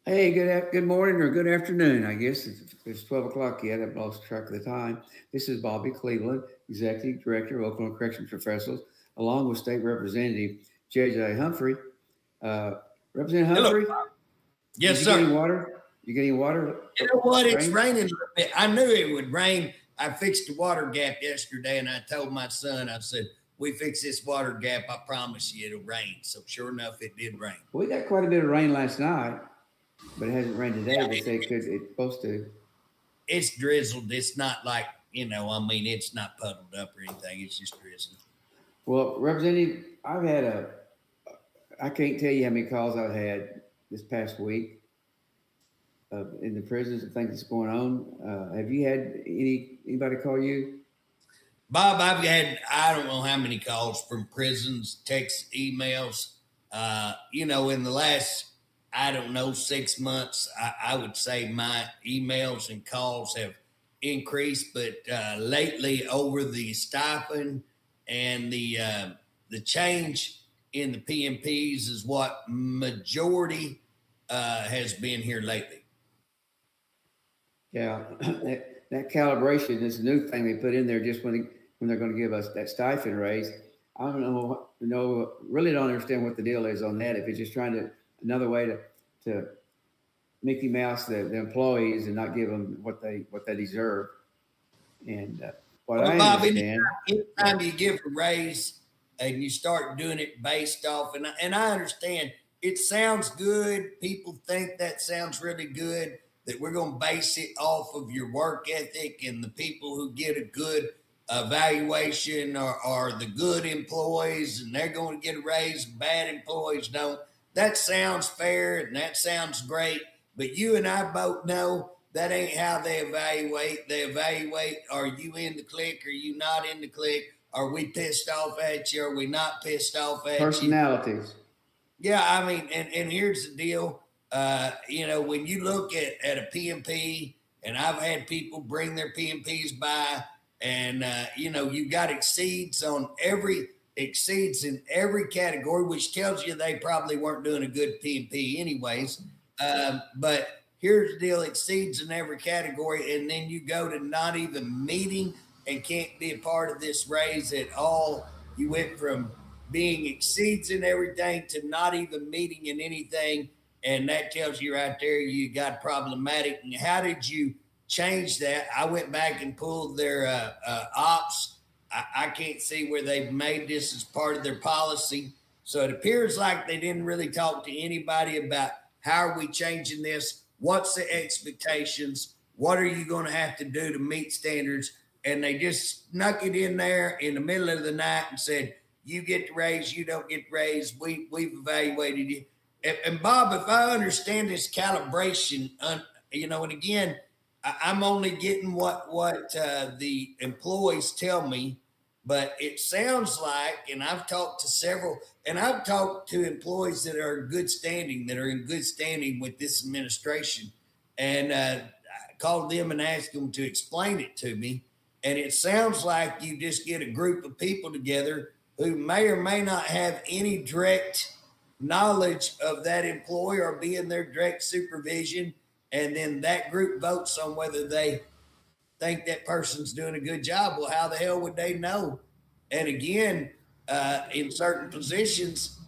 Hey, good morning or good afternoon. I guess it's 12 o'clock yet. I've lost track of the time. This is Bobby Cleveland, Executive Director of Oklahoma Corrections Professionals, along with State Representative J.J. Humphrey. Uh, Representative Hello. Humphrey, Yes, did you sir. get any water? You get any water? You know what? It's raining a little bit. I knew it would rain. I fixed the water gap yesterday, and I told my son, I said, we fix this water gap, I promise you it'll rain. So sure enough, it did rain. We got quite a bit of rain last night, but it hasn't rained today. Yeah, They say it's supposed to. It's drizzled. It's not like, it's not puddled up or anything. It's just drizzling. Well, Representative, I can't tell you how many calls I've had this past week in the prisons and things that's going on. Have you had anybody call you? Bob, I've had, I don't know how many calls from prisons, texts, emails. In the last, 6 months, I would say my emails and calls have increased, but lately over the stipend and the change in the PMPs is what majority has been here lately. Yeah, that calibration is a new thing they put in there just when they're going to give us that stipend raise. I don't know, really don't understand what the deal is on that. If it's just another way to Mickey Mouse the employees and not give them what they deserve. And Bob, anytime you give a raise and you start doing it based off, and I understand it sounds good. People think that sounds really good, that we're going to base it off of your work ethic, and the people who get a good evaluation are the good employees and they're going to get a raise, and bad employees don't. That sounds fair and that sounds great, but you and I both know that ain't how they evaluate. They evaluate, are you in the clique? Are you not in the clique? Are we pissed off at you? Are we not pissed off at you? Personalities. Yeah, and here's the deal. When you look at a PMP, and I've had people bring their PMPs by, and you got exceeds in every category, which tells you they probably weren't doing a good PMP anyways. But here's the deal: exceeds in every category, and then you go to not even meeting and can't be a part of this raise at all. You went from being exceeds in everything to not even meeting in anything. And that tells you right there, you got problematic. And how did you change that? I went back and pulled their ops. I can't see where they've made this as part of their policy. So it appears like they didn't really talk to anybody about how are we changing this? What's the expectations? What are you going to have to do to meet standards? And they just snuck it in there in the middle of the night and said, you get the raise, you don't get the raise. We've evaluated you. And Bob, if I understand this calibration, and again, I'm only getting what the employees tell me, but it sounds like, and I've talked to employees that are in good standing with this administration, and I called them and asked them to explain it to me. And it sounds like you just get a group of people together who may or may not have any direct knowledge of that employee or be in their direct supervision, and then that group votes on whether they think that person's doing a good job. Well, how the hell would they know? And again, in certain positions,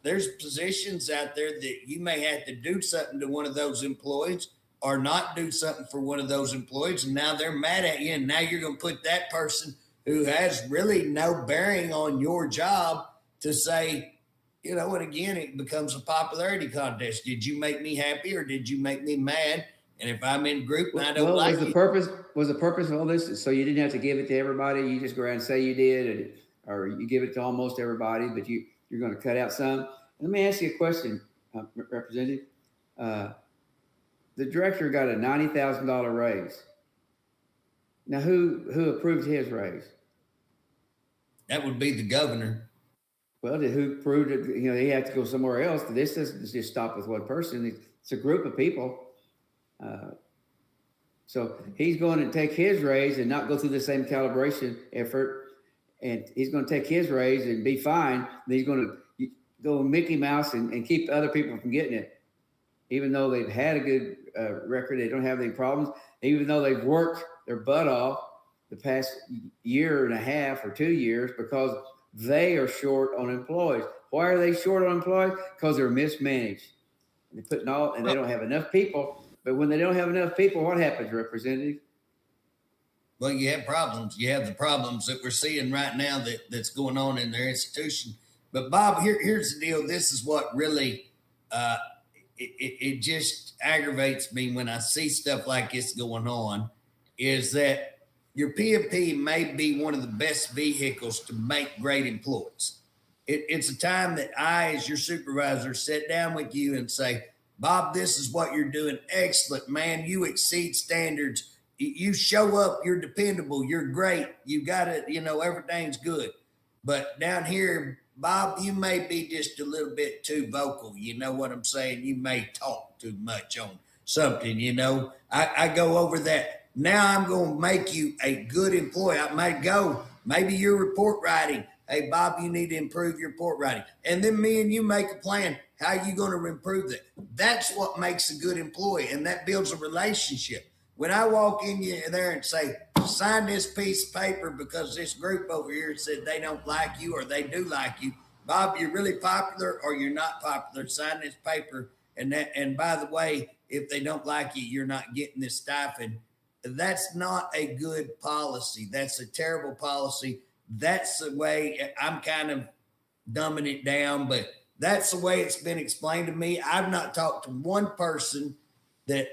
there's positions out there that you may have to do something to one of those employees or not do something for one of those employees, and now they're mad at you, and now you're going to put that person who has really no bearing on your job to say, and again, it becomes a popularity contest. Did you make me happy or did you make me mad? And if I'm in group and I don't like it. Was the purpose of all this so you didn't have to give it to everybody? You just go around and say you did, or you give it to almost everybody, but you're going to cut out some? Let me ask you a question, Representative. The director got a $90,000 raise. Now, who approved his raise? That would be the governor. Well, who proved it? He had to go somewhere else. This doesn't just stop with one person. It's a group of people. So he's going to take his raise and not go through the same calibration effort. And he's going to take his raise and be fine. Then he's going to go Mickey Mouse and keep other people from getting it. even though they've had a good record, they don't have any problems. Even though they've worked their butt off the past year and a half or 2 years because they are short on employees. Why are they short on employees? Because they're mismanaged. They're putting all, and they don't have enough people. But when they don't have enough people, what happens, Representative? Well, you have problems. You have the problems that we're seeing right now that's going on in their institution. But Bob, here's the deal. This is what really it just aggravates me when I see stuff like this going on, is that your PMP may be one of the best vehicles to make great employees. It's a time that I, as your supervisor, sit down with you and say, Bob, this is what you're doing. Excellent, man. You exceed standards. You show up, you're dependable, you're great. You got it, everything's good. But down here, Bob, you may be just a little bit too vocal. You know what I'm saying? You may talk too much on something, I go over that. Now I'm going to make you a good employee. I might go, maybe your report writing. Hey, Bob, you need to improve your report writing. And then me and you make a plan. How are you going to improve that? That's what makes a good employee, and that builds a relationship. When I walk in there and say, sign this piece of paper because this group over here said they don't like you or they do like you, Bob, you're really popular or you're not popular, sign this paper. And by the way, if they don't like you, you're not getting this stipend. That's not a good policy. That's a terrible policy. That's the way. I'm kind of dumbing it down, but that's the way it's been explained to me. I've not talked to one person that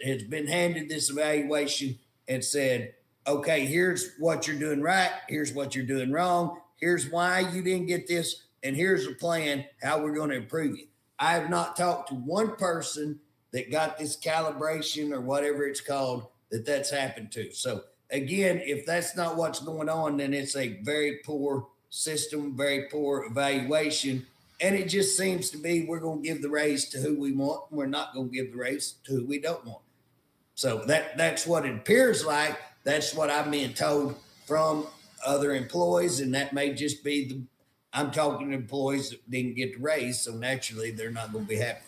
has been handed this evaluation and said, okay, here's what you're doing right. Here's what you're doing wrong. Here's why you didn't get this. And here's a plan how we're going to improve you. I have not talked to one person that got this calibration or whatever it's called that's happened to. So again, if that's not what's going on, then it's a very poor system, very poor evaluation. And it just seems to be we're going to give the raise to who we want. And we're not going to give the raise to who we don't want. So that's what it appears like. That's what I'm being told from other employees. And that may just be I'm talking to employees that didn't get the raise. So naturally, they're not going to be happy.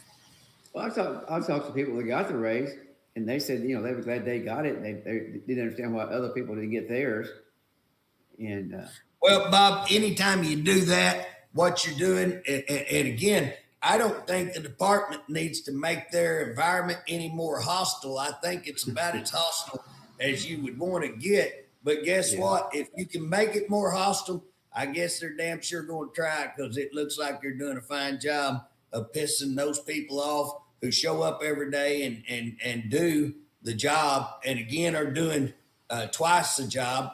Well, I've talked to people that got the raise, and they said, they were glad they got it. They didn't understand why other people didn't get theirs. And well, Bob, anytime you do that, what you're doing, and again, I don't think the department needs to make their environment any more hostile. I think it's about as hostile as you would want to get. But guess what? If you can make it more hostile, I guess they're damn sure going to try it, because it looks like they're doing a fine job of pissing those people off who show up every day and do the job, and again are doing twice the job.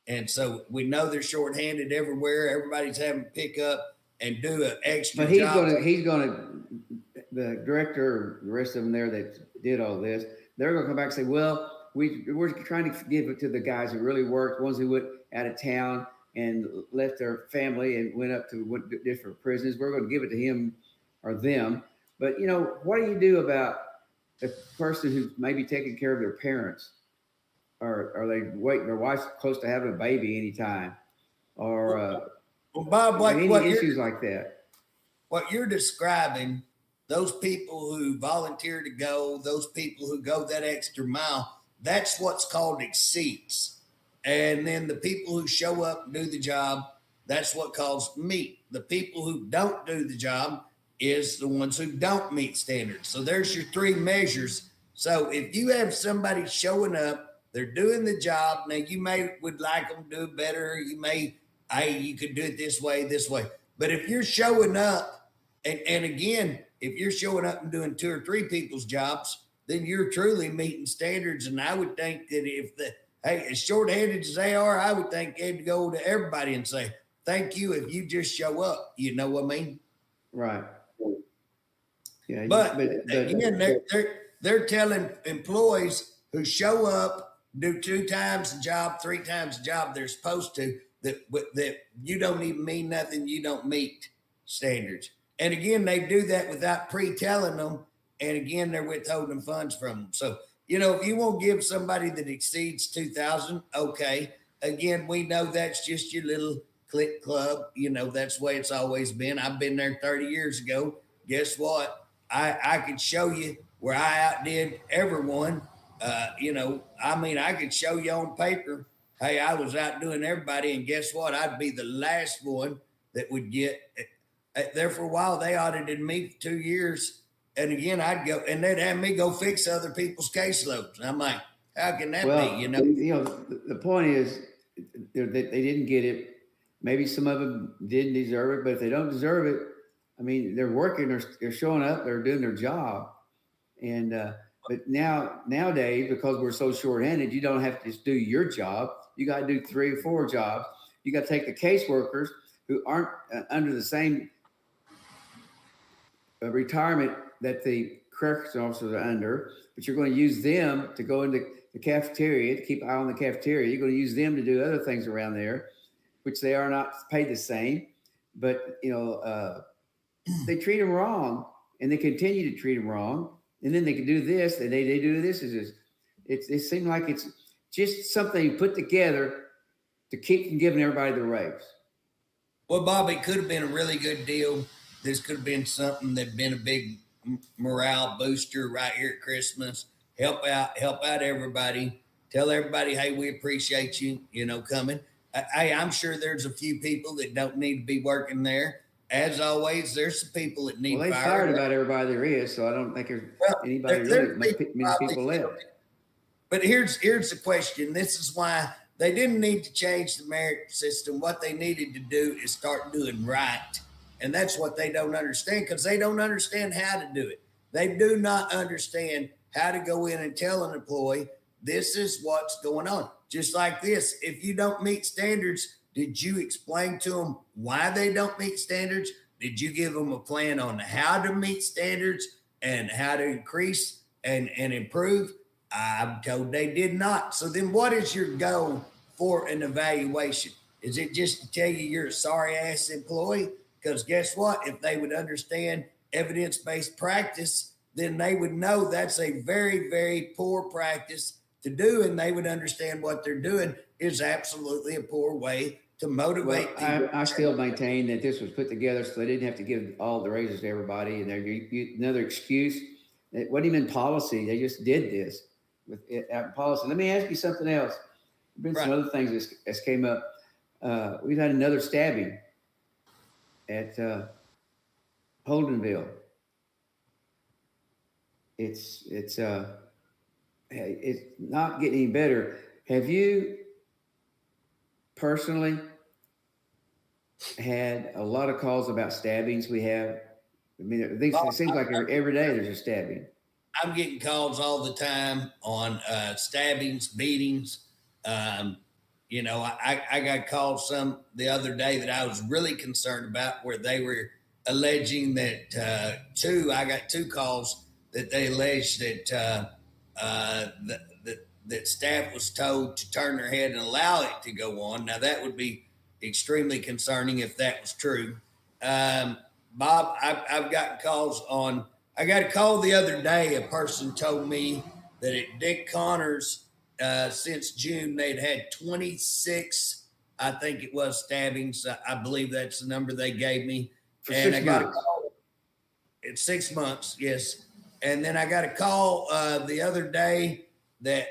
And so we know they're shorthanded everywhere. Everybody's having to pick up and do an extra but he's job. He's going to, the director, the rest of them there that did all this, they're going to come back and say, well, we're trying to give it to the guys who really worked, ones who went out of town and left their family and went up to different prisons. We're going to give it to him or them. But, what do you do about a person who's maybe taking care of their parents? Or are they waiting? Their wife's close to having a baby anytime, or well, Bob, any issues like that. What you're describing, those people who volunteer to go, those people who go that extra mile, that's what's called exceeds. And then the people who show up and do the job, that's what calls meet. The people who don't do the job is the ones who don't meet standards. So there's your three measures. So if you have somebody showing up, they're doing the job. Now you would like them to do it better. You could do it this way. But if you're showing up, and again, if you're showing up and doing 2 or 3 people's jobs, then you're truly meeting standards. And I would think that as short-handed as they are, I would think they'd go to everybody and say, thank you if you just show up. You know what I mean? Right. Yeah. But again, they're telling employees who show up, do 2 times the job, 3 times the job they're supposed to, that you don't even mean nothing, you don't meet standards. And again, they do that without pre-telling them, and again, they're withholding funds from them. So, if you won't give somebody that exceeds 2,000, okay. Again, we know that's just your little clique club. That's the way it's always been. I've been there 30 years ago. Guess what? I could show you where I outdid everyone. I could show you on paper, hey, I was outdoing everybody, and guess what? I'd be the last one that would get there. For a while, they audited me for 2 years, and again, I'd go and they'd have me go fix other people's caseloads. And I'm like, how can that be? The point is, they didn't get it. Maybe some of them didn't deserve it, but if they don't deserve it, I mean, they're working, they're showing up, they're doing their job. And but nowadays, because we're so short-handed, you don't have to just do your job. You got to do 3 or 4 jobs. You got to take the caseworkers who aren't under the same retirement that the correctional officers are under, but you're going to use them to go into the cafeteria, to keep an eye on the cafeteria. You're going to use them to do other things around there, which they are not paid the same. But, they treat them wrong, and they continue to treat them wrong. And then they can do this, and they do this. It seems like it's just something you put together to keep from giving everybody the raise. Well, Bob, it could have been a really good deal. This could have been something that'd been a big morale booster right here at Christmas. Help out everybody. Tell everybody, hey, we appreciate you, coming. Hey, I'm sure there's a few people that don't need to be working there. As always, there's some people that need fired. Well, they fired about everybody there is, so I don't think there's anybody many people left. But here's the question. This is why they didn't need to change the merit system. What they needed to do is start doing right. And that's what they don't understand, because they don't understand how to do it. They do not understand how to go in and tell an employee, this is what's going on. Just like this, if you don't meet standards, did you explain to them why they don't meet standards? Did you give them a plan on how to meet standards and how to increase and improve? I'm told they did not. So then what is your goal for an evaluation? Is it just to tell you you're a sorry ass employee? Because guess what? If they would understand evidence-based practice, then they would know that's a very, very poor practice to do, and they would understand what they're doing is absolutely a poor way to motivate people. I still maintain that this was put together so they didn't have to give all the raises to everybody. And another excuse, it wasn't even policy. They just did this with policy. Let me ask you something else. There's been some other things that came up. We've had another stabbing at Holdenville. It's not getting any better. Have you personally had a lot of calls about stabbings? We have. I mean, it seems like every day there's a stabbing. I'm getting calls all the time on stabbings, beatings. I got called some the other day that I was really concerned about, where they were alleging that I got 2 calls that they alleged that that staff was told to turn their head and allow it to go on. Now, that would be extremely concerning if that was true. Bob, I've gotten calls on. I got a call the other day. A person told me that at Dick Connors, since June, they'd had 26, I think it was, stabbings. I believe that's the number they gave me. And I got a call at 6 months, yes. And then I got a call the other day that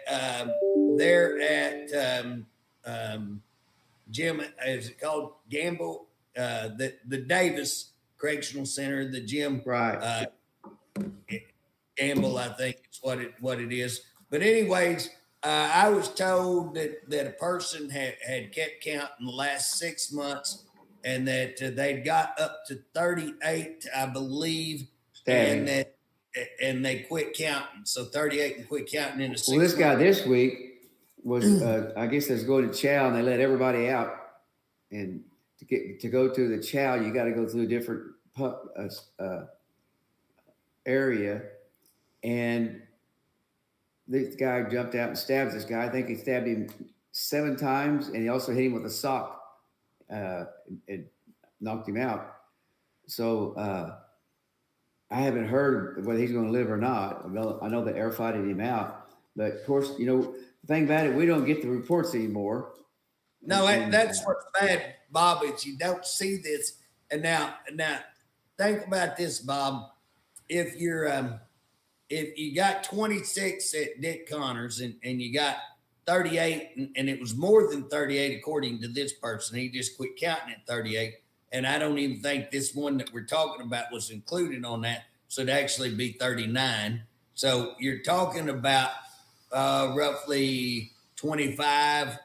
they're at Jim, is it called Gamble? The Davis Correctional Center, the Jim Gamble, I think it's what it is. But anyways, I was told that a person had kept count in the last 6 months, and that they'd got up to 38, I believe, and they quit counting. So 38 and quit counting in a 6 months. Well, this guy this week was, I guess, they was going to chow, and they let everybody out. And to go to the chow, you got to go through a different area. And this guy jumped out and stabbed this guy. I think he stabbed him 7 times, and he also hit him with a sock and knocked him out. So I haven't heard whether he's going to live or not. I know that air fighted him out. But, of course, the thing about it, we don't get the reports anymore. No, that's what's bad, Bob, is you don't see this. And now think about this, Bob. if you got 26 at Dick Connors and you got 38, and it was more than 38 according to this person. He just quit counting at 38. And I don't even think this one that we're talking about was included on that. So it'd actually be 39. So you're talking about roughly 25,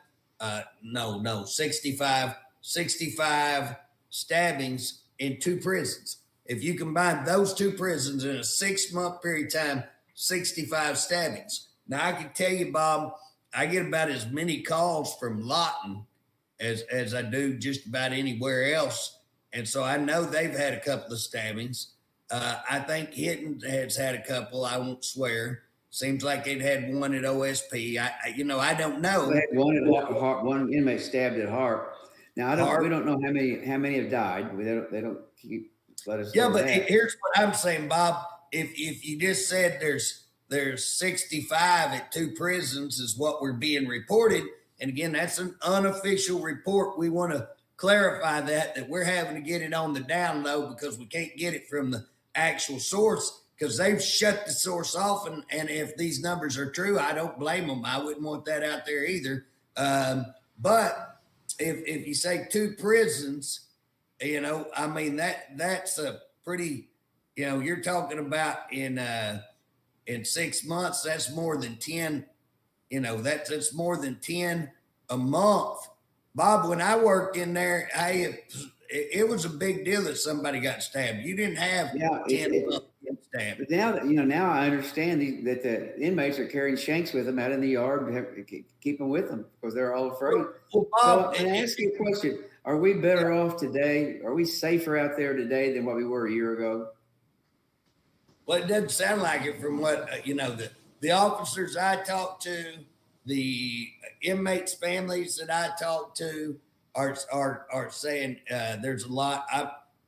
65 stabbings in 2 prisons. If you combine those 2 prisons in a 6-month period of time, 65 stabbings. Now I can tell you, Bob, I get about as many calls from Lawton as I do just about anywhere else. And so I know they've had a couple of stabbings. I think Hinton has had a couple. I won't swear. Seems like they'd had one at OSP. I don't know. They had one at Hart, one inmate stabbed at Hart. Now we don't know how many have died. They don't keep let us. Yeah, but here's what I'm saying, Bob. If you just said there's 65 at 2 prisons is what we're being reported, and again, that's an unofficial report. We want to clarify that we're having to get it on the down low because we can't get it from the actual source because they've shut the source off. And if these numbers are true, I don't blame them. I wouldn't want that out there either. But if you say 2 prisons, I mean, that's a pretty, you're talking about in 6 months, that's more than 10, that's more than 10 a month. Bob, when I worked in there, it was a big deal that somebody got stabbed. You didn't have 10 stabbed. But now I understand that the inmates are carrying shanks with them out in the yard to keep them with them because they're all afraid. Well, Bob, so, can I ask you a question? Are we better off today? Are we safer out there today than what we were a year ago? Well, it doesn't sound like it from what, the officers I talked to, the inmates' families that I talked to are saying there's a lot.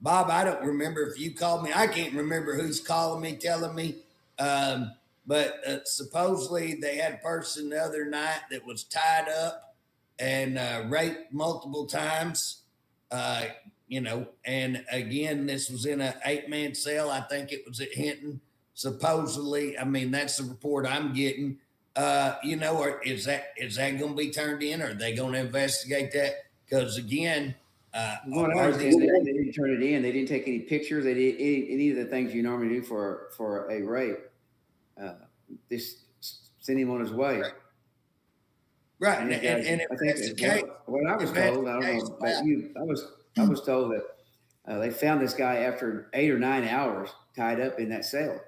Bob, I don't remember if you called me. I can't remember who's calling me, telling me. But supposedly they had a person the other night that was tied up and raped multiple times. And again, this was in an 8-man cell. I think it was at Hinton. Supposedly, I mean, that's the report I'm getting. Or is that going to be turned in? Or are they going to investigate that? Because again, they didn't turn it in. They didn't take any pictures. They did any of the things you normally do for a rape. Just send him on his way. Right. And if that's the case, what I was told, I don't know about you. I was told that they found this guy after 8 or 9 hours tied up in that cell.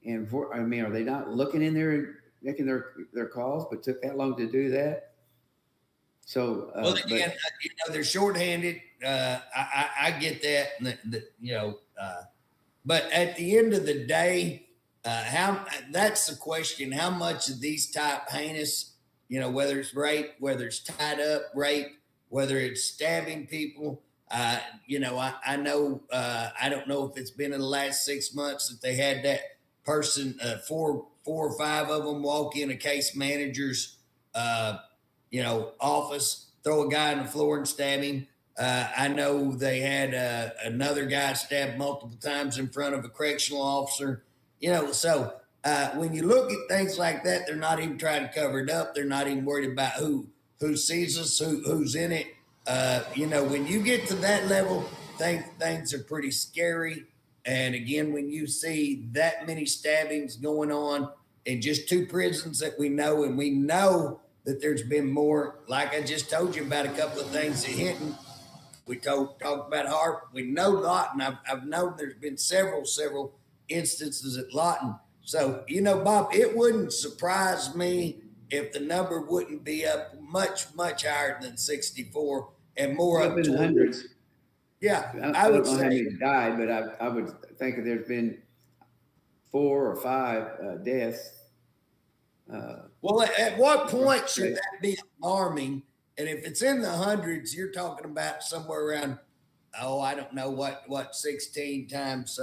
And are they not looking in there and making their calls? But took that long to do that. So, well, again, they're shorthanded. I get that. But at the end of the day, that's the question. How much of these type heinous, whether it's rape, whether it's tied up rape, whether it's stabbing people, I know, I don't know if it's been in the last 6 months that they had that person, 4 or 5 of them walk in a case manager's, office, throw a guy on the floor and stab him. I know they had another guy stabbed multiple times in front of a correctional officer. So when you look at things like that, they're not even trying to cover it up. They're not even worried about who sees us, who's in it. When you get to that level, things are pretty scary. And again, when you see that many stabbings going on in just 2 prisons that we know, and we know that there's been more, like I just told you about a couple of things at Hinton. We talked about Hart. We know Lawton. I've known there's been several instances at Lawton. So, Bob, it wouldn't surprise me if the number wouldn't be up much higher than 64 and more up to hundreds. Yeah, I would say how many died, but I would think that there's been 4 or 5 deaths. Well, at what point should that be alarming? And if it's in the hundreds, you're talking about somewhere around, I don't know what 16 times,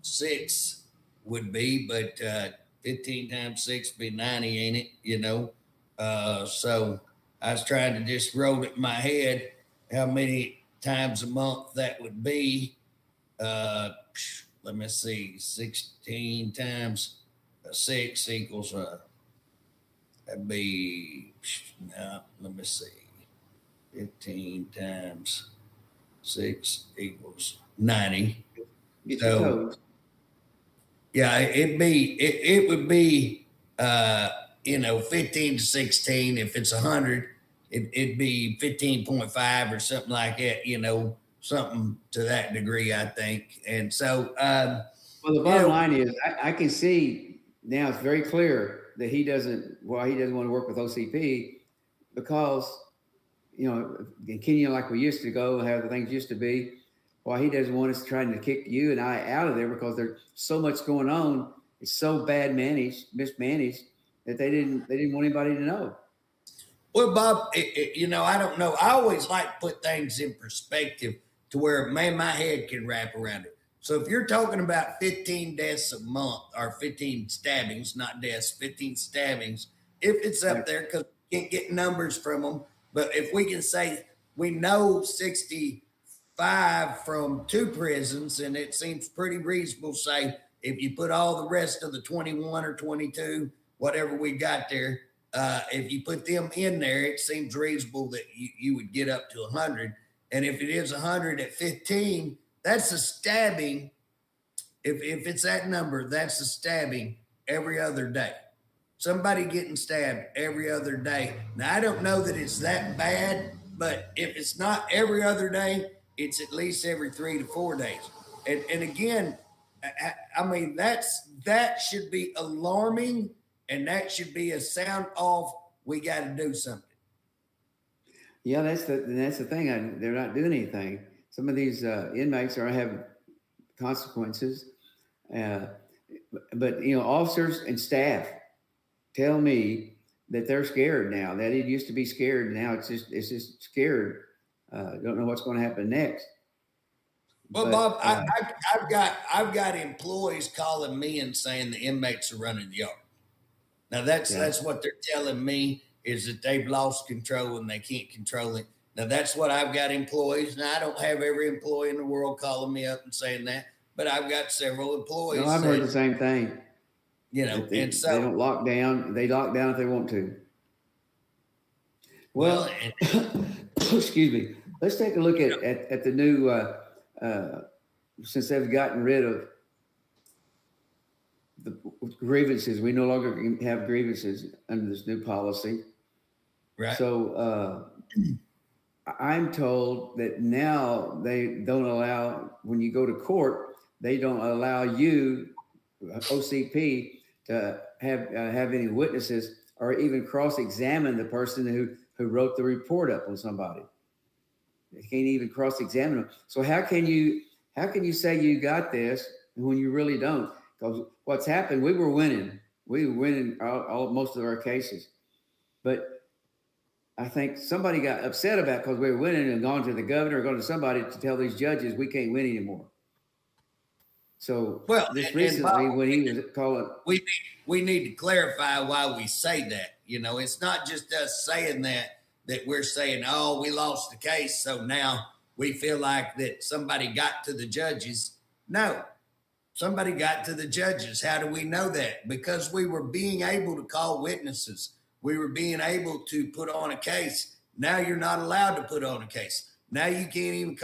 6 would be, but 15 times 6 would be 90, ain't it? So I was trying to just roll it in my head how many times a month that would be. let me see, 16 times 6 equals, that'd be, let me see, 15 times 6 equals 90. Get your toes. Yeah, it would be, 15 to 16. If it's 100, it'd be 15.5 or something like that, something to that degree, I think. And so, well, the bottom line is I can see now it's very clear that he doesn't want to work with OCP because, in Kenya, like we used to go, how the things used to be, why he doesn't want us trying to kick you and I out of there because there's so much going on. It's so bad mismanaged that they didn't want anybody to know. Well, Bob, I don't know. I always like to put things in perspective to where, man, my head can wrap around it. So if you're talking about 15 deaths a month or 15 stabbings, not deaths, 15 stabbings, if it's up there, because we can't get numbers from them. But if we can say we know 65 from 2 prisons, and it seems pretty reasonable to say if you put all the rest of the 21 or 22, whatever we got there, if you put them in there, it seems reasonable that you would get up to 100. And if it is 100 at 15, that's a stabbing. If it's that number, that's a stabbing every other day. Somebody getting stabbed every other day. Now, I don't know that it's that bad, but if it's not every other day, it's at least every 3 to 4 days. And again, I mean, that should be alarming, and that should be a sound off. We got to do something. Yeah, that's the thing. They're not doing anything. Some of these inmates are having consequences, but officers and staff tell me that they're scared now. That it used to be scared, now it's just scared. Don't know what's going to happen next. Well, Bob, I've got employees calling me and saying the inmates are running the yard. Now that's what they're telling me, is that they've lost control and they can't control it. Now that's what I've got employees. Now I don't have every employee in the world calling me up and saying that, but I've got several employees. No, I've heard the same thing. And so they don't lock down. They lock down if they want to. Well, excuse me. Let's take a look at the new. Since they've gotten rid of the grievances, we no longer have grievances under this new policy. Right. So I'm told that now they don't allow, when you go to court, they don't allow you, OCP, to have any witnesses or even cross-examine the person who wrote the report up on somebody. They can't even cross-examine them. So how can you say you got this when you really don't? Because what's happened, we were winning. We were winning most of our cases. But I think somebody got upset about because we were winning and gone to the governor or gone to somebody to tell these judges we can't win anymore. So recently when he was calling, we need to clarify why we say that. It's not just us saying that we're saying, oh, we lost the case, so now we feel like that somebody got to the judges. No, somebody got to the judges. How do we know that? Because we were being able to call witnesses. We were being able to put on a case. Now you're not allowed to put on a case. Now you can't even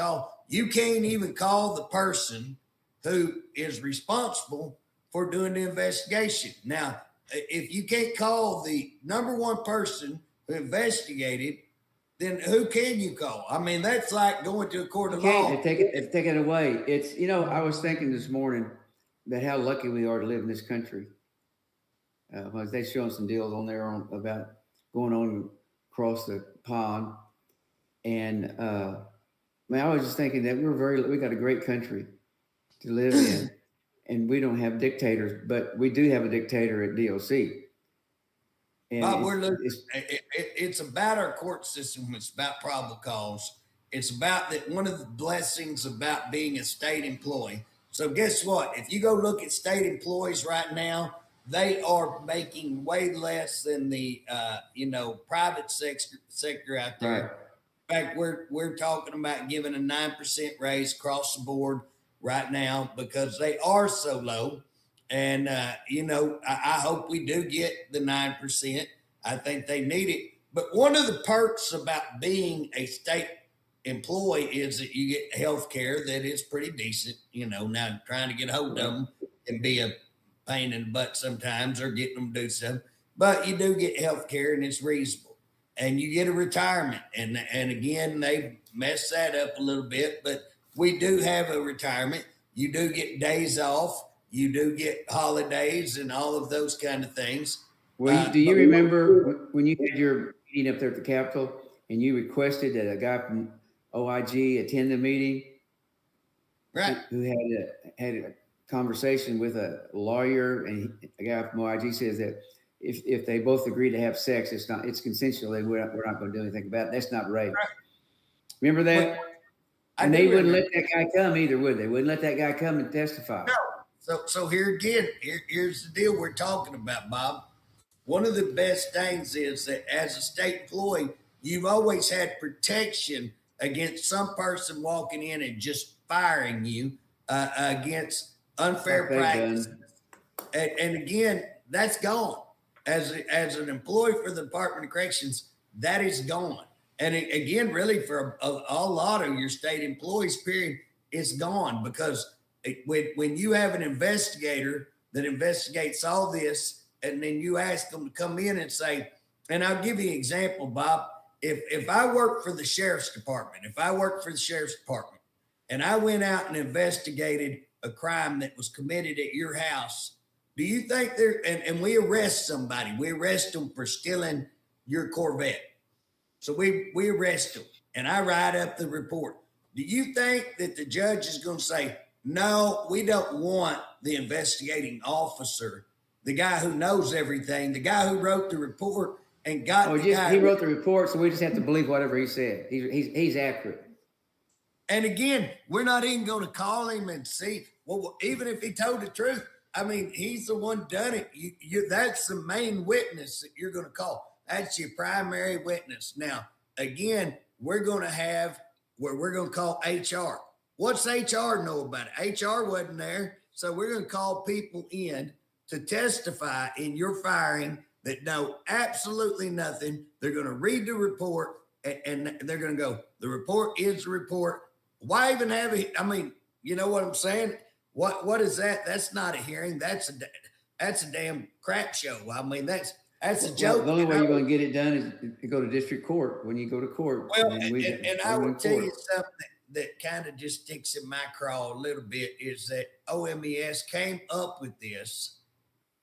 call the person who is responsible for doing the investigation. Now, if you can't call the number one person who investigated, then who can you call? I mean, that's like going to a court of law. They've taken it away. It's, I was thinking this morning that how lucky we are to live in this country. They're showing some deals on there about going on across the pond. And I was just thinking that we got a great country to live in, and we don't have dictators, but we do have a dictator at DOC. And Bob, it's about our court system. It's about probable cause. It's about that. One of the blessings about being a state employee. So guess what? If you go look at state employees right now, they are making way less than the private sector out there. Right. In fact, we're talking about giving a 9% raise across the board. right now because they are so low. And, you know, I hope we do get the 9%. I think they need it. But one of the perks about being a state employee is that you get health care that is pretty decent. You know, now trying to get a hold of them can be a pain in the butt sometimes, or getting them to do something. But you do get health care and it's reasonable. And you get a retirement. And again, they messed that up a little bit, but we do have a retirement. You do get days off. You do get holidays and all of those kind of things. Well, do you remember when you had your meeting up there at the Capitol and you requested that a guy from OIG attend the meeting? Right. Who had a conversation with a lawyer, and a guy from OIG says that if they both agree to have sex, it's consensual, and we're not going to do anything about it. That's not rape. Right. Remember that? Well, and they wouldn't let that guy come either, would they? Wouldn't let that guy come and testify. No. So here again, here's the deal we're talking about, Bob. One of the best things is that as a state employee, you've always had protection against some person walking in and just firing you against unfair practices. And again, that's gone. As an employee for the Department of Corrections, that is gone. And again, really for a lot of your state employees, period, it's gone, because when you have an investigator that investigates all this, and then you ask them to come in and say, and I'll give you an example, Bob. If I work for the sheriff's department, and I went out and investigated a crime that was committed at your house, do you think and we arrest somebody, we arrest them for stealing your Corvette. So we arrest them, and I write up the report. Do you think that the judge is going to say, no, we don't want the investigating officer, the guy who knows everything, the guy who wrote the report and got the guy. He wrote the report, so we just have to believe whatever he said. He's accurate. And again, we're not even going to call him and see. Well, even if he told the truth, I mean, he's the one done it. That's the main witness that you're going to call. That's your primary witness. Now, again, we're going to call HR. What's HR know about it? HR wasn't there. So we're going to call people in to testify in your firing that know absolutely nothing. They're going to read the report and they're going to go, the report is the report. Why even have it? I mean, you know what I'm saying? What is that? That's not a hearing. That's a damn crap show. I mean, that's a joke. The only way you're going to get it done is to go to district court. When you go to court. Well, and I will tell you something that kind of just sticks in my craw a little bit is that OMES came up with this,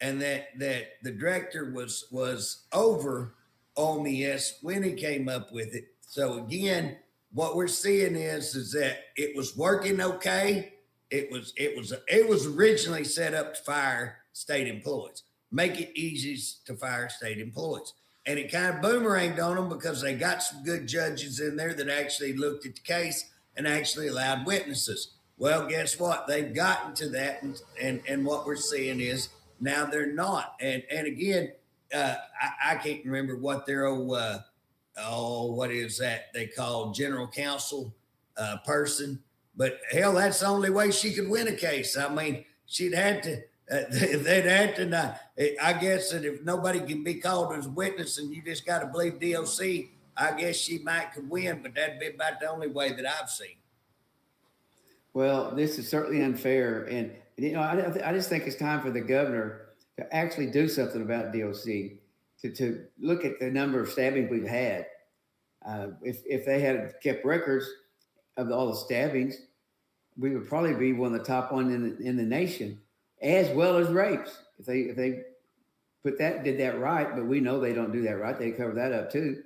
and that the director was over OMES when he came up with it. So again, what we're seeing is that it was working okay. It was originally set up to fire state employees, make it easy to fire state employees. And it kind of boomeranged on them because they got some good judges in there that actually looked at the case and actually allowed witnesses. Well, guess what? They've gotten to that, and what we're seeing is now they're not. And again, I can't remember what their what is that they call general counsel person. But hell, that's the only way she could win a case. I mean, she'd had to, they'd had to not. I guess that if nobody can be called as a witness and you just got to believe DOC, I guess she might could win, but that'd be about the only way that I've seen. Well, this is certainly unfair. And, you know, I just think it's time for the governor to actually do something about DOC, to look at the number of stabbings we've had. If they had kept records of all the stabbings, we would probably be one of the top one in the nation, as well as rapes. If they did that right, but we know they don't do that right. They cover that up too.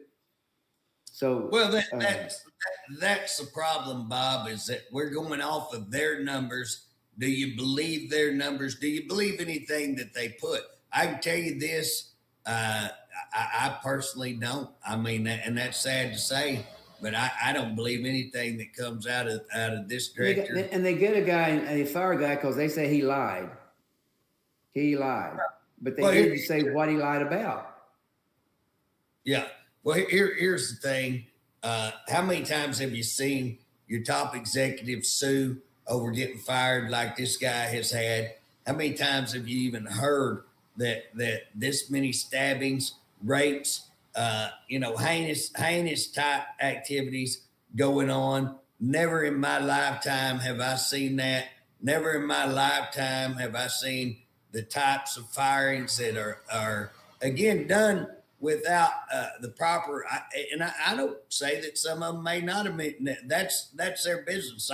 So well, that's the problem, Bob, is that we're going off of their numbers. Do you believe their numbers? Do you believe anything that they put? I can tell you this. I personally don't. I mean, and that's sad to say, but I don't believe anything that comes out of this director. And they get a guy, and they fire a guy because they say he lied. He lied, but they didn't say what he lied about. Yeah. Well, here's the thing. How many times have you seen your top executive sue over getting fired like this guy has had? How many times have you even heard that this many stabbings, rapes, heinous type activities going on? Never in my lifetime have I seen that. Never in my lifetime have I seen the types of firings that are again done without the proper. I don't say that some of them may not have been. That's their business.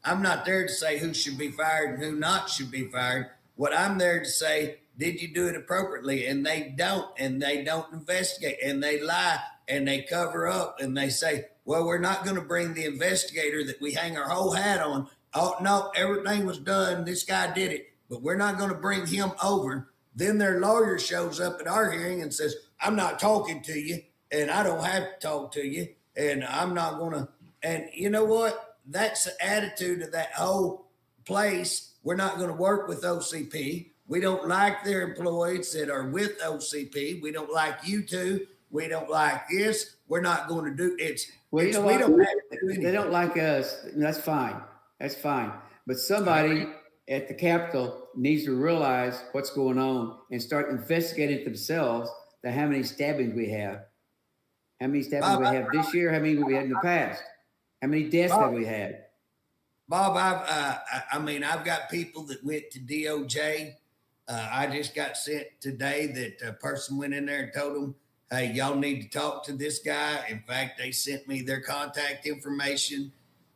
I'm not there to say who should be fired and who not should be fired. What I'm there to say, did you do it appropriately? And they don't investigate, and they lie, and they cover up, and they say, well, we're not going to bring the investigator that we hang our whole hat on. Oh, no, everything was done. This guy did it, but we're not going to bring him over. Then their lawyer shows up at our hearing and says, I'm not talking to you, and I don't have to talk to you, and I'm not going to. And you know what? That's the attitude of that whole place. We're not going to work with OCP. We don't like their employees that are with OCP. We don't like you two. We don't like this. We're not going to do it. Well, you know what? They don't like us. That's fine. That's fine. But somebody at the Capitol needs to realize what's going on and start investigating themselves to how many stabbings we have. How many stabbings we have this year? How many we had in the past? How many deaths have we had? Bob, I've got people that went to DOJ. I just got sent today that a person went in there and told them, hey, y'all need to talk to this guy. In fact, they sent me their contact information.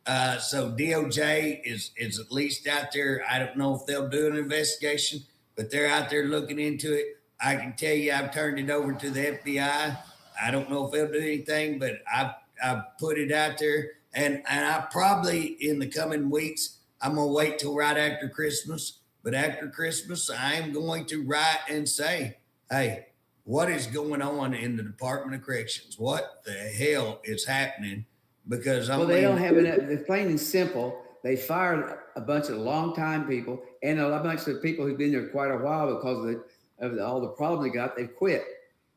So DOJ is at least out there. I don't know if they'll do an investigation, but they're out there looking into it. I can tell you I've turned it over to the FBI. I don't know if they'll do anything, but I've put it out there. And I probably, in the coming weeks, I'm going to wait till right after Christmas. But after Christmas, I am going to write and say, hey, what is going on in the Department of Corrections? What the hell is happening? Because they don't have enough. It's plain and simple. They fired a bunch of longtime people and a bunch of people who've been there quite a while because of all the problems they got. They've quit.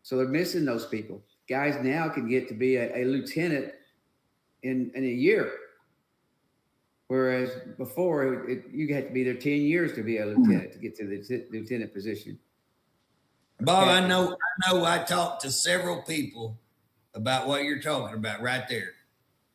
So they're missing those people. Guys now can get to be a lieutenant in a year. Whereas before, you had to be there 10 years to be a lieutenant, to get to the lieutenant position. Bob, I know I talked to several people about what you're talking about right there.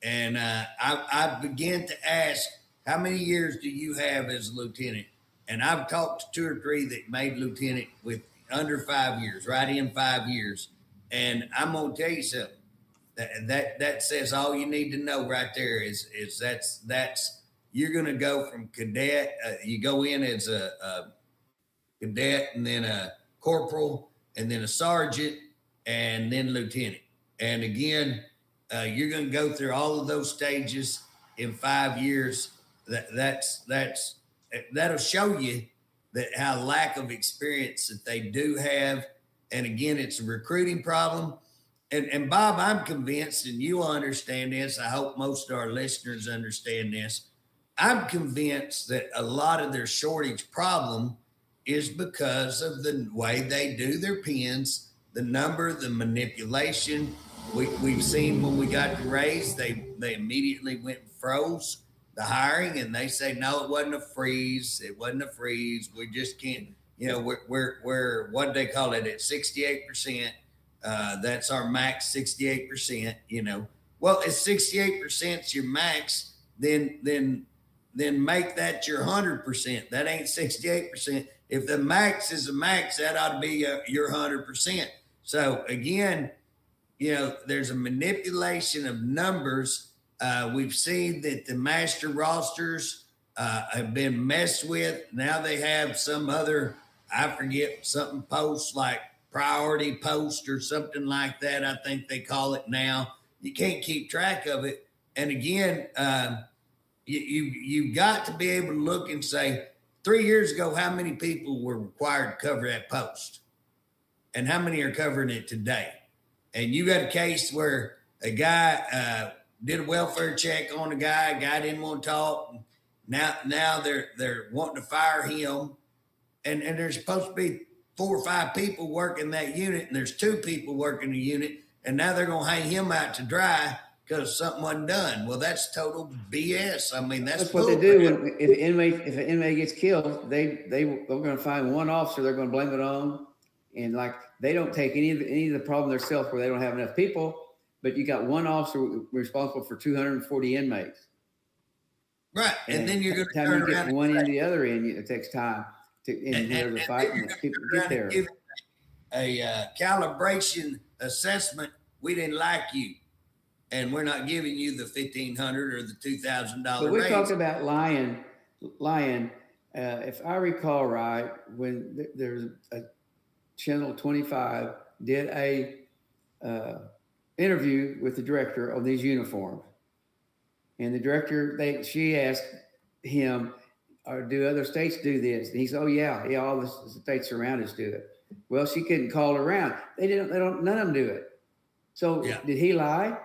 And I began to ask, how many years do you have as a lieutenant? And I've talked to 2 or 3 that made lieutenant with under 5 years, right in 5 years. And I'm going to tell you something. That says all you need to know right there is that's you're going to go from cadet. You go in as a cadet, and then a corporal, and then a sergeant, and then lieutenant. And again, you're going to go through all of those stages in 5 years. That'll show you that how lack of experience that they do have. And again, it's a recruiting problem. And Bob, I'm convinced, and you understand this. I hope most of our listeners understand this. I'm convinced that a lot of their shortage problem is because of the way they do their pins, the number, the manipulation. We've seen when we got the raise, they immediately went and froze the hiring, and they say, no, it wasn't a freeze. It wasn't a freeze. We just can't, we're what do they call it, at 68%. That's our max, 68%, Well, if 68% is your max, then make that your 100%. That ain't 68%. If the max is a max, that ought to be your 100%. So again, there's a manipulation of numbers. We've seen that the master rosters have been messed with. Now they have some other, I forget, something post like priority post or something like that. I think they call it now. You can't keep track of it. And again, you've got to be able to look and say, 3 years ago, how many people were required to cover that post? And how many are covering it today? And you got a case where a guy did a welfare check on a guy didn't want to talk. Now they're wanting to fire him. And there's supposed to be 4 or 5 people working that unit, and there's 2 people working the unit, and now they're going to hang him out to dry because something wasn't done. Well, that's total BS. I mean, that's what they do if an inmate gets killed. They're going to find one officer they're going to blame it on, and like they don't take any of the problem themselves where they don't have enough people. But you got one officer responsible for 240 inmates. Right, and then you're going to turn around and one end to the other end. It takes time to the fight and people get there. Give a calibration assessment. We didn't like you, and we're not giving you the $1,500 or the $2,000. But we talked about lying. If I recall right, when there's a Channel 25 did a interview with the director on these uniforms. And the director, she asked him, do other states do this? And he said, oh yeah, all the states around us do it. Well, she couldn't call it around. None of them do it. So Did he lie?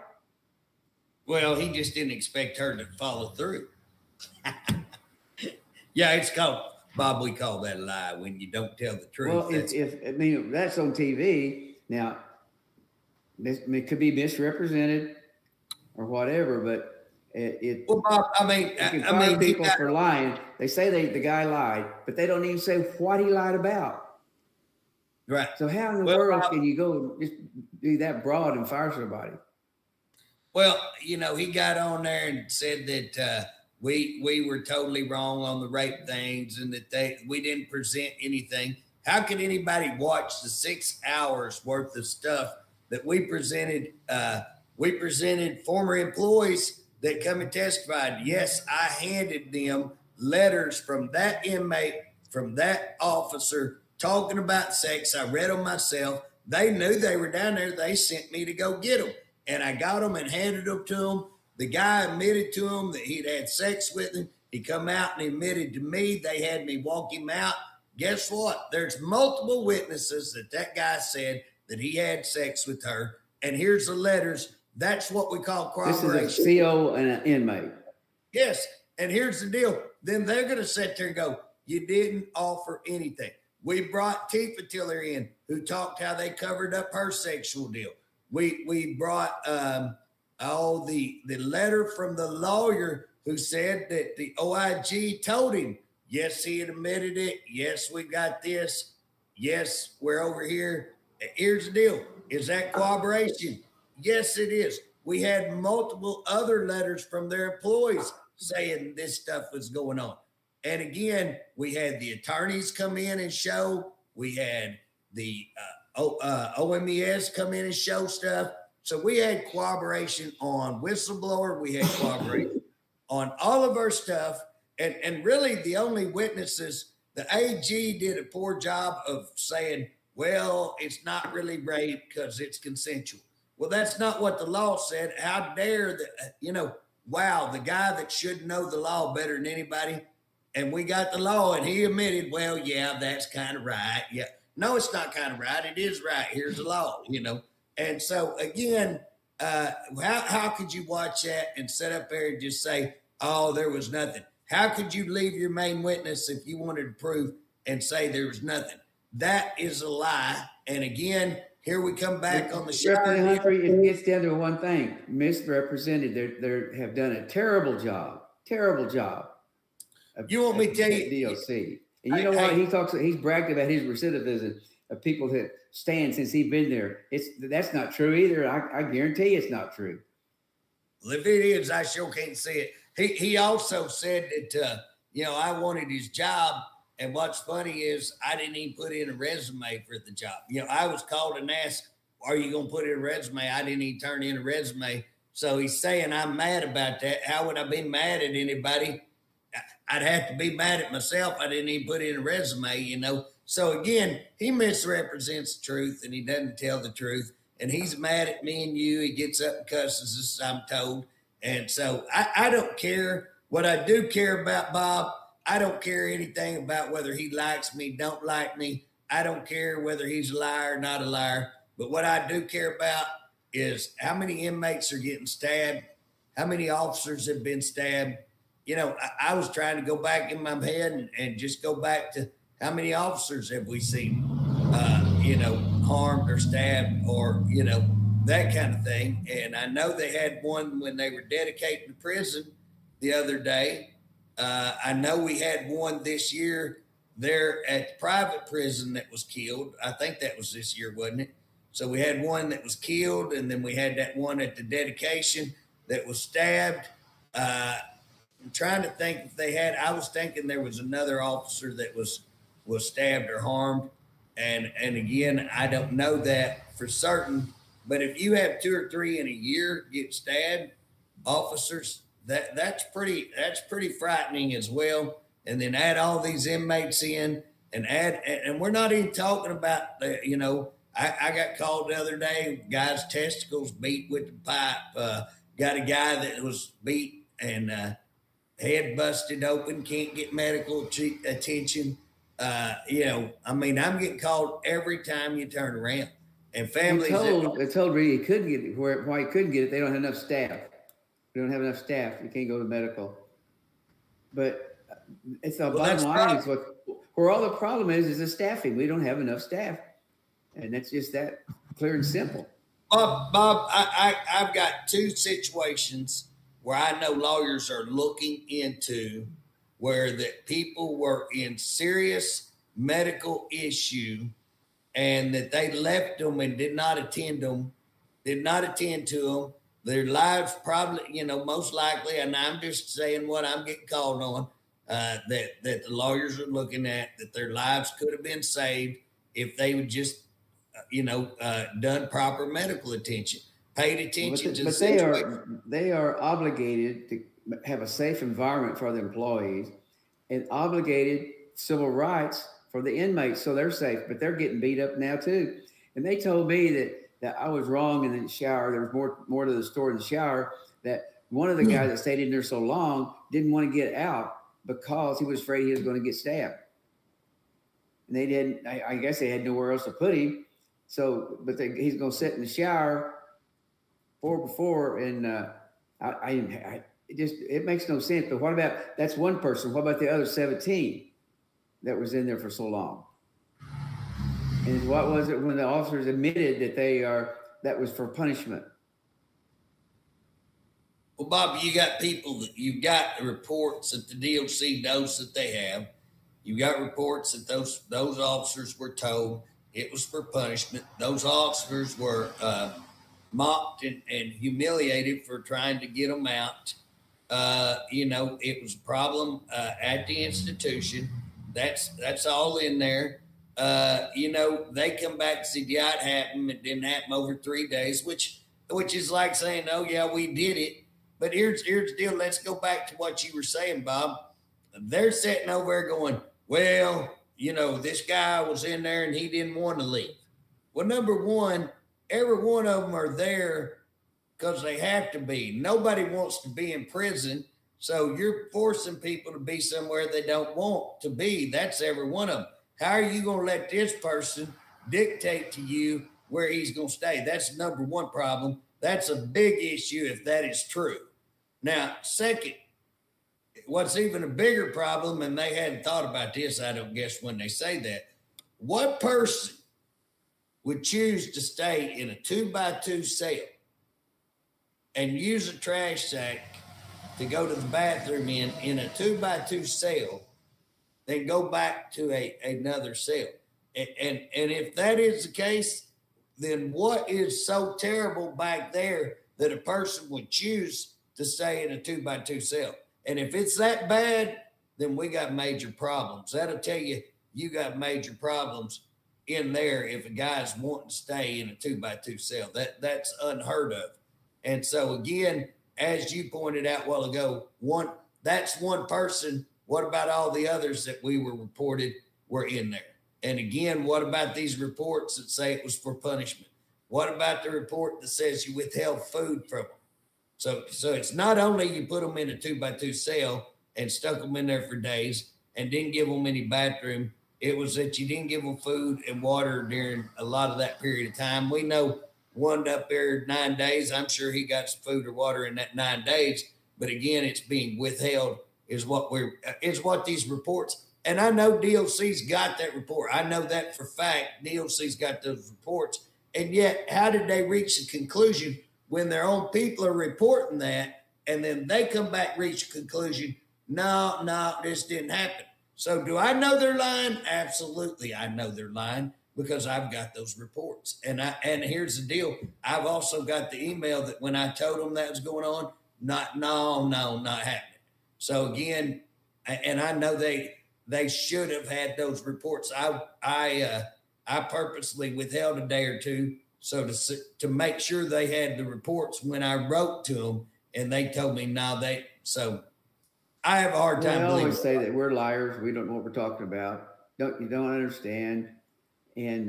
Well, he just didn't expect her to follow through. Yeah, it's called, Bob, we call that a lie when you don't tell the truth. Well, if that's on TV, now it could be misrepresented or whatever, but well, Bob, you can fire people for lying. They say the guy lied, but they don't even say what he lied about. Right. So how in the world can you go just be that broad and fire somebody? Well, he got on there and said that we were totally wrong on the rape things and that we didn't present anything. How could anybody watch the 6 hours worth of stuff that we presented? We presented former employees that come and testified. Yes, I handed them letters from that inmate, from that officer talking about sex. I read them myself. They knew they were down there. They sent me to go get them. And I got them and handed them to them. The guy admitted to him that he'd had sex with him. He come out and admitted to me. They had me walk him out. Guess what? There's multiple witnesses that guy said that he had sex with her. And here's the letters. That's what we call corroboration. This is a CO and an inmate. Yes. And here's the deal. Then they're going to sit there and go, you didn't offer anything. We brought Tifa Tiller in, who talked how they covered up her sexual deal. We brought the letter from the lawyer who said that the OIG told him, yes, he had admitted it. Yes, we got this. Yes, we're over here. Here's the deal. Is that corroboration? Yes, it is. We had multiple other letters from their employees saying this stuff was going on. And again, we had the attorneys come in and show. We had the OMES come in and show stuff. So we had corroboration on whistleblower. We had corroboration on all of our stuff. And really the only witnesses, the AG did a poor job of saying, well, it's not really rape because it's consensual. Well, that's not what the law said. How dare wow, the guy that should know the law better than anybody. And we got the law and he admitted, well, yeah, that's kind of right. Yeah. No, it's not kind of right. It is right. Here's the law, And so again, how could you watch that and sit up there and just say, oh, there was nothing? How could you leave your main witness if you wanted to prove and say there was nothing? That is a lie. And again, here we come back on the show. Humphrey, it gets down to one thing: misrepresented. They have done a terrible job. You want me to tell you, DOC? And you know what? He's bragged about his recidivism of people that stand since he's been there. That's not true either. I guarantee it's not true. Well, if it is, I sure can't see it. He also said that I wanted his job. And what's funny is I didn't even put in a resume for the job. I was called and asked, are you going to put in a resume? I didn't even turn in a resume. So he's saying I'm mad about that. How would I be mad at anybody? I'd have to be mad at myself. I didn't even put in a resume, So again, he misrepresents the truth and he doesn't tell the truth. And he's mad at me and you. He gets up and cusses us, I'm told. And so I don't care. What I do care about, Bob, I don't care anything about whether he likes me, don't like me. I don't care whether he's a liar or not a liar. But what I do care about is how many inmates are getting stabbed, how many officers have been stabbed. I was trying to go back in my head and just go back to how many officers have we seen, harmed or stabbed or, that kind of thing. And I know they had one when they were dedicating the prison the other day. I know we had one this year there at the private prison that was killed. I think that was this year, wasn't it? So we had one that was killed, and then we had that one at the dedication that was stabbed. I'm trying to think if they had. I was thinking there was another officer that was stabbed or harmed, and again, I don't know that for certain. But if you have 2 or 3 in a year get stabbed, officers, that's pretty frightening as well. And then add all these inmates in, and we're not even talking about I got called the other day, guy's testicles beat with the pipe. Got a guy that was beat and head busted open, can't get medical attention. I mean, I'm getting called every time you turn around. And families told Reed he couldn't get it. Why he couldn't get it, they don't have enough staff. They don't have enough staff. You can't go to medical. But it's the bottom line is where all the problem is the staffing. We don't have enough staff. And that's just that clear and simple. Bob, I've got 2 situations where I know lawyers are looking into where that people were in serious medical issue and that they left them and did not attend to them. Their lives probably, most likely, and I'm just saying what I'm getting called on, that the lawyers are looking at, that their lives could have been saved if they would just done proper medical attention, paid attention to the situation. They are obligated to have a safe environment for the employees and obligated civil rights for the inmates so they're safe, but they're getting beat up now too. And they told me that I was wrong in the shower. There was more to the story in the shower, that one of the guys that stayed in there so long didn't want to get out because he was afraid he was going to get stabbed. And they didn't, I guess they had nowhere else to put him. So, but he's going to sit in the shower before, and it makes no sense. But what about, that's one person. What about the other 17 that was in there for so long? And what was it when the officers admitted that that was for punishment? Well, Bob, you got you've got reports that the DOC knows that they have. You got reports that those officers were told it was for punishment. Those officers were mocked and humiliated for trying to get them out. It was a problem at the institution. That's all in there. They come back and say, yeah, it happened. It didn't happen over 3 days, which is like saying, oh, yeah, we did it. But here's the deal. Let's go back to what you were saying, Bob. They're sitting over there going, well, this guy was in there and he didn't want to leave. Well, number one, every one of them are there because they have to be. Nobody wants to be in prison. So you're forcing people to be somewhere they don't want to be. That's every one of them. How are you going to let this person dictate to you where he's going to stay? That's number one problem. That's a big issue if that is true. Now, second, what's even a bigger problem, and they hadn't thought about this, I don't guess, when they say that, what person would choose to stay in a 2x2 cell and use a trash sack to go to the bathroom in a 2x2 cell, then go back to another cell? And if that is the case, then what is so terrible back there that a person would choose to stay in a 2x2 cell? And if it's that bad, then we got major problems. That'll tell you got major problems in there if a guy's wanting to stay in a 2x2 cell. That's unheard of. And so again, as you pointed out a while ago, that's one person. What about all the others that we were reported were in there? And again, what about these reports that say it was for punishment? What about the report that says you withheld food from them? So it's not only you put them in a 2x2 cell and stuck them in there for days and didn't give them any bathroom. It was that you didn't give them food and water during a lot of that period of time. We know one up there 9 days. I'm sure he got some food or water in that 9 days. But again, it's being withheld is what these reports. And I know DOC's got that report. I know that for fact. DOC's got those reports. And yet, how did they reach the conclusion when their own people are reporting that, and then they come back, reach a conclusion, no, this didn't happen. So do I know they're lying? Absolutely, I know they're lying because I've got those reports. And here's the deal. I've also got the email that when I told them that was going on, not happening. So again, and I know they should have had those reports. I purposely withheld a day or two so to make sure they had the reports when I wrote to them, and they told me no. So I have a hard time. Well, I always say that we're liars. We don't know what we're talking about. You don't understand. And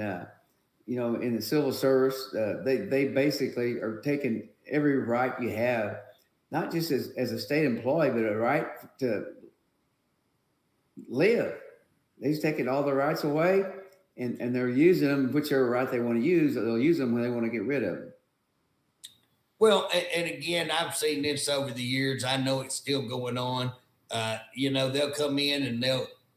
in the civil service, they basically are taking every right you have, not just as a state employee, but a right to live. They've taken all the rights away, and they're using them, whichever right they want to use. They'll use them when they want to get rid of them. Well, and again, I've seen this over the years. I know it's still going on. They'll come in and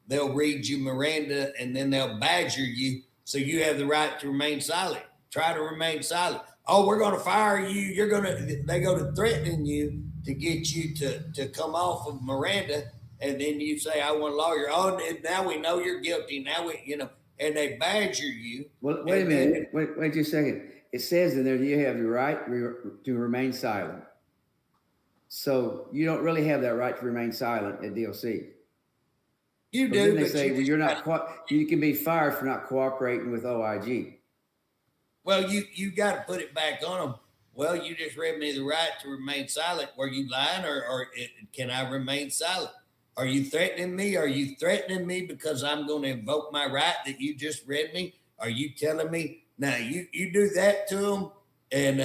they'll read you Miranda, and then they'll badger you. So you have the right to remain silent. Try to remain silent. Oh, we're going to fire you. They go to threatening you to get you to come off of Miranda. And then you say, I want a lawyer. Oh, now we know you're guilty. Now and they badger you. Well, wait a minute. Wait just a second. It says in there, you have the right to remain silent. So you don't really have that right to remain silent at DLC. You do. Then they say, well, you're not. You can be fired for not cooperating with OIG. Well, you got to put it back on them. Well, you just read me the right to remain silent. Were you lying, or can I remain silent? Are you threatening me? Are you threatening me because I'm going to invoke my right that you just read me? Are you telling me now? You do that to them, and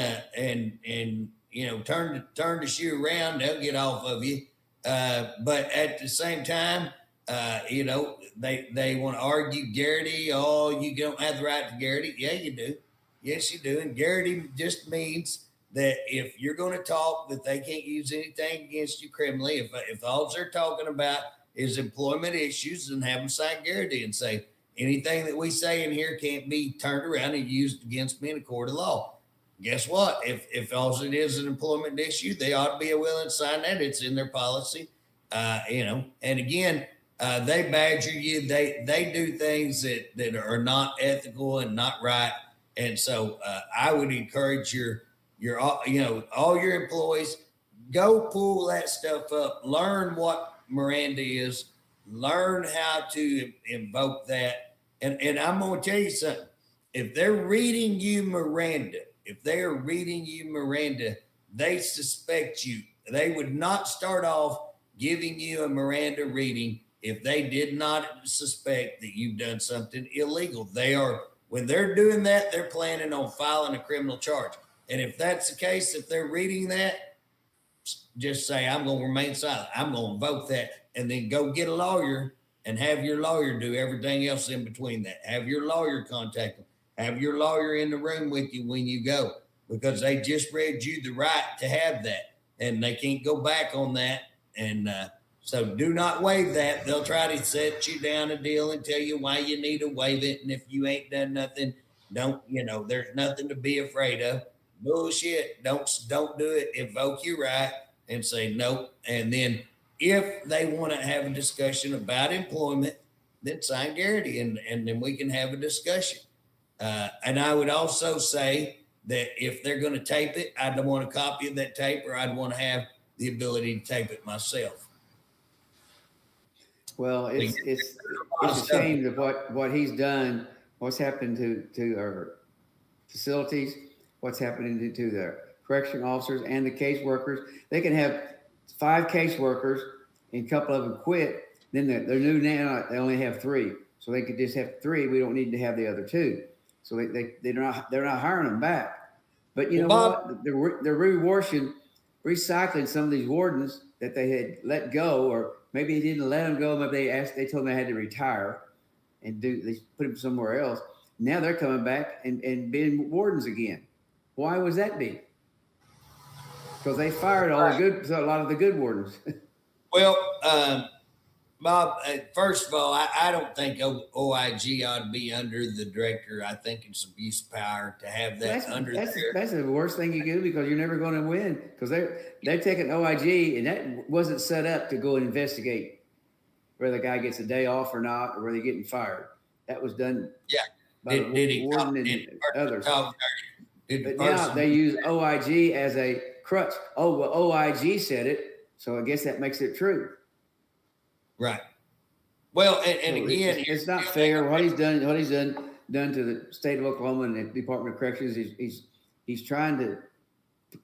turn the shoe around, they'll get off of you. But at the same time, they want to argue Garrity. Oh, you don't have the right to Garrity. Yeah, you do. Yes, you do. And Garrity just means that if you're going to talk, that they can't use anything against you criminally. If all they're talking about is employment issues, then have them sign Garrity and say, anything that we say in here can't be turned around and used against me in a court of law. Guess what? If all it is an employment issue, they ought to be willing to sign that. It's in their policy. And again, they badger you. They do things that are not ethical and not right. And so I would encourage all your employees, go pull that stuff up, learn what Miranda is, learn how to invoke that. And I'm going to tell you something. If they're reading you Miranda, they suspect you. They would not start off giving you a Miranda reading if they did not suspect that you've done something illegal. When they're doing that, they're planning on filing a criminal charge. And if that's the case, if they're reading that, just say, I'm going to remain silent. I'm going to invoke that, and then go get a lawyer and have your lawyer do everything else in between that. Have your lawyer contact them. Have your lawyer in the room with you when you go, because they just read you the right to have that, and they can't go back on that. And so do not waive that. They'll try to set you down a deal and tell you why you need to waive it. And if you ain't done nothing, there's nothing to be afraid of. Bullshit. Don't do it. Invoke your right and say nope. And then if they want to have a discussion about employment, then sign Garrity, and then we can have a discussion. And I would also say that if they're going to tape it, I'd want a copy of that tape, or I'd want to have the ability to tape it myself. Well, it's a shame of what he's done, what's happened to our facilities, what's happening to the correction officers and the caseworkers. They can have 5 caseworkers and a couple of them quit. Then they're new now, they only have 3. So they could just have 3. We don't need to have the other 2. So they're not hiring them back. But you know what? They're recycling some of these wardens that they had let go, or maybe they didn't let them go. Maybe they told them they had to retire and they put them somewhere else. Now they're coming back and being wardens again. Why was that be? Because they fired a lot of the good wardens. Well, Bob, first of all, I don't think OIG ought to be under the director. I think it's abuse of power to have that under there. That's the worst thing you do, because you're never going to win, because they're taking OIG, and that wasn't set up to go and investigate whether the guy gets a day off or not, or whether he's getting fired. That was done. Yeah. By the warden and others. But now they use OIG as a crutch. Oh, well, OIG said it, so I guess that makes it true. Right. Well, and So again, it's not fair what he's done. What he's done to the state of Oklahoma and the Department of Corrections. He's trying to.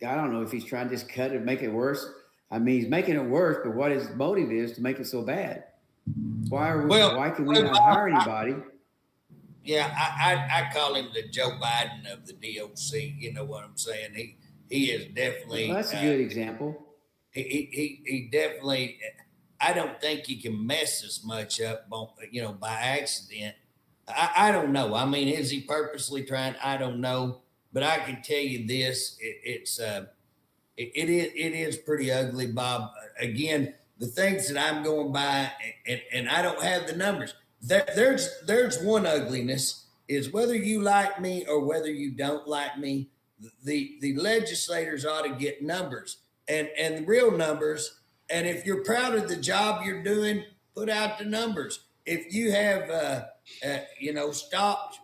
I don't know if he's trying to just cut it, make it worse. I mean, he's making it worse, but what his motive is to make it so bad. Why can we not hire anybody? Yeah, I call him the Joe Biden of the DOC. You know what I'm saying? He is definitely. Well, that's a good example. He definitely. I don't think he can mess as much up, by accident. I don't know. I mean, is he purposely trying? I don't know. But I can tell you this: it is pretty ugly, Bob. Again, the things that I'm going by, and I don't have the numbers. There's one ugliness, is whether you like me or whether you don't like me. The legislators ought to get numbers and real numbers. And if you're proud of the job you're doing, put out the numbers. If you have, stopped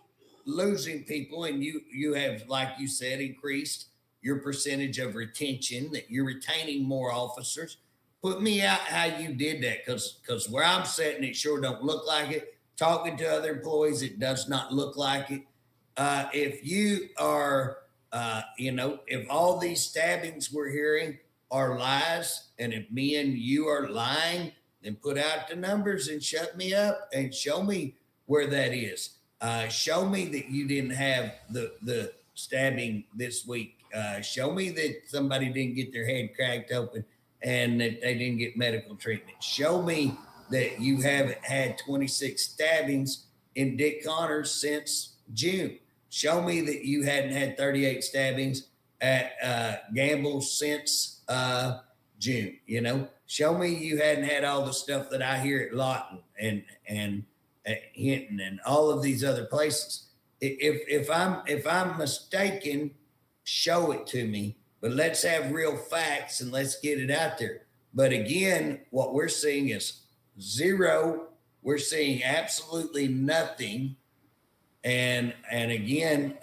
losing people, and you have, like you said, increased your percentage of retention, that you're retaining more officers, put me out how you did that. Because where I'm sitting, it sure don't look like it. Talking to other employees, it does not look like it. If you are, if all these stabbings we're hearing are lies, and if me and you are lying, then put out the numbers and shut me up and show me where that is. Show me that you didn't have the stabbing this week. Show me that somebody didn't get their head cracked open and that they didn't get medical treatment. Show me that you haven't had 26 stabbings in Dick Connors since June. Show me that you hadn't had 38 stabbings at Gamble since June. Show me you hadn't had all the stuff that I hear at Lawton and at Hinton and all of these other places. If I'm mistaken, show it to me. But let's have real facts and let's get it out there. But again, what we're seeing is zero. We're seeing absolutely nothing. And again,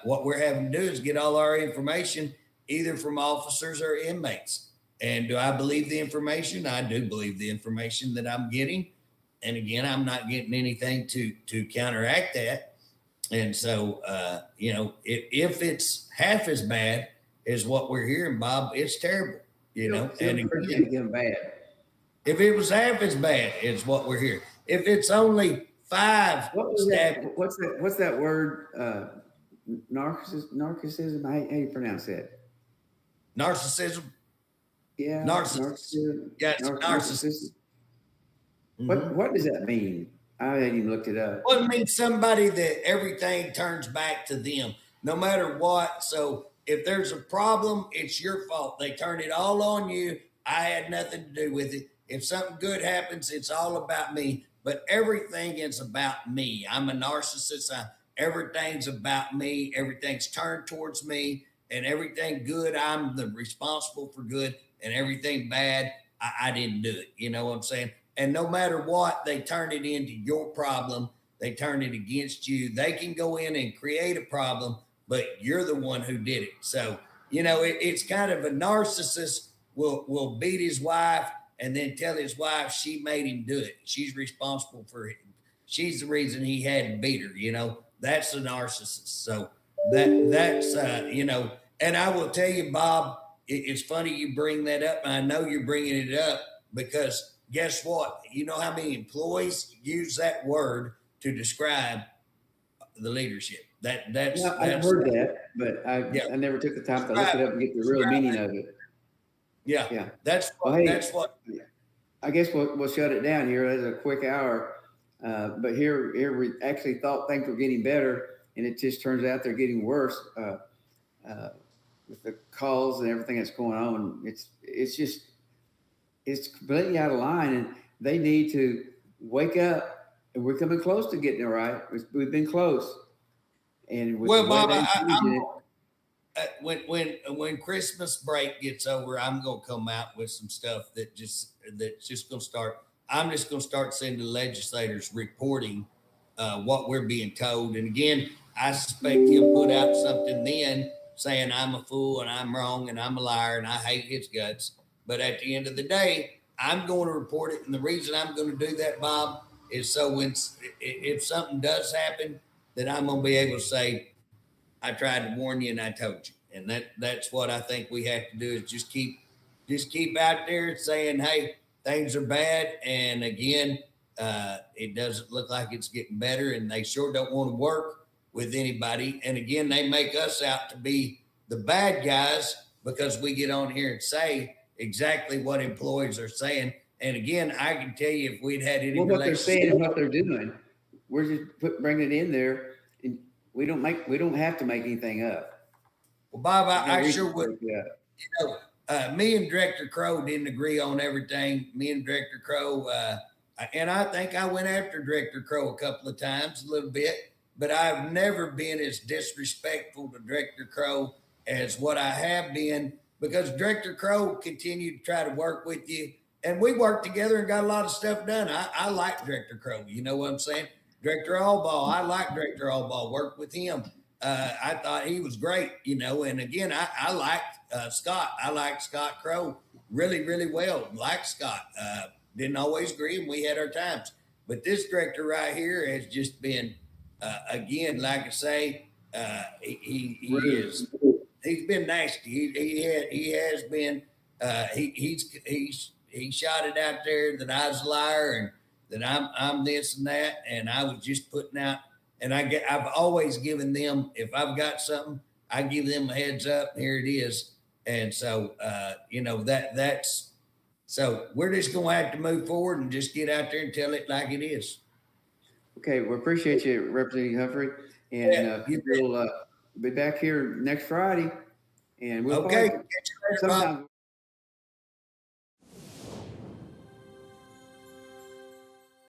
what we're having to do is get all our information either from officers or inmates. And do I believe the information? I do believe the information that I'm getting. And again, I'm not getting anything to counteract that. And so, if it's half as bad as what we're hearing, Bob, it's terrible. And again, bad. If it was half as bad as what we're hearing, if it's only 5 what's that word? Narcissism. How do you pronounce that? Narcissism. Yeah. Narcissism. Yes, narcissism. What does that mean? I hadn't even looked it up. Well, it means somebody that everything turns back to them, no matter what. So if there's a problem, it's your fault. They turn it all on you. I had nothing to do with it. If something good happens, it's all about me. But everything is about me. I'm a narcissist. Everything's about me. Everything's turned towards me. And everything good, I'm the responsible for good. And everything bad, I didn't do it. You know what I'm saying? And no matter what, they turn it into your problem. They turn it against you. They can go in and create a problem, but you're the one who did it. So, it's kind of a narcissist will beat his wife and then tell his wife she made him do it. She's responsible for it. She's the reason he had to beat her. That's a narcissist. So that's and I will tell you, Bob, it's funny you bring that up. And I know you're bringing it up because guess what? You know how many employees use that word to describe the leadership? I've heard that, but I never took the time to look it up and get the real meaning of it. Yeah. That's what. I guess we'll shut it down here. It's a quick hour, but here we actually thought things were getting better, and it just turns out they're getting worse with the calls and everything that's going on. It's completely out of line. And they need to wake up, and we're coming close to getting it right. We've been close, and with Well, the way Bob, they changing it, when Christmas break gets over, I'm gonna come out with some stuff that's just gonna start. I'm just gonna start sending legislators reporting what we're being told. And again, I suspect he'll put out something then saying I'm a fool and I'm wrong and I'm a liar and I hate his guts. But at the end of the day, I'm going to report it. And the reason I'm going to do that, Bob, is so when if something does happen, that I'm going to be able to say, I tried to warn you and I told you. And that's what I think we have to do is just keep out there saying, hey, things are bad. And again, it doesn't look like it's getting better, and they sure don't want to work with anybody. And again, they make us out to be the bad guys because we get on here and say exactly what employees are saying. And again, I can tell you if we'd had any what they're saying and what they're doing, we're just bringing it in there. And we don't have to make anything up. Well, Bob, I sure would. You know, me and Director Crow didn't agree on everything. Me and Director Crow, and I think I went after Director Crow a couple of times, a little bit, but I've never been as disrespectful to Director Crow as what I have been, because Director Crow continued to try to work with you, and we worked together and got a lot of stuff done. I like Director Crow. You know what I'm saying? Director Allball, I like Director Allball. Worked with him. I thought he was great, you know. And again, I liked Scott. I liked Scott Crow really, really well. Liked Scott. Didn't always agree, and we had our times. But this director right here has just been, again, like I say, he's been nasty. He has been. He shot it out there that I was a liar and that I'm this and that, and I was just putting out. And I've always given them, if I've got something, I give them a heads up. Here it is. And so, you know, that's so we're just going to have to move forward and just get out there and tell it like it is. Okay. We appreciate you, Representative Humphrey. And we'll be back here next Friday. And we'll okay. sometimes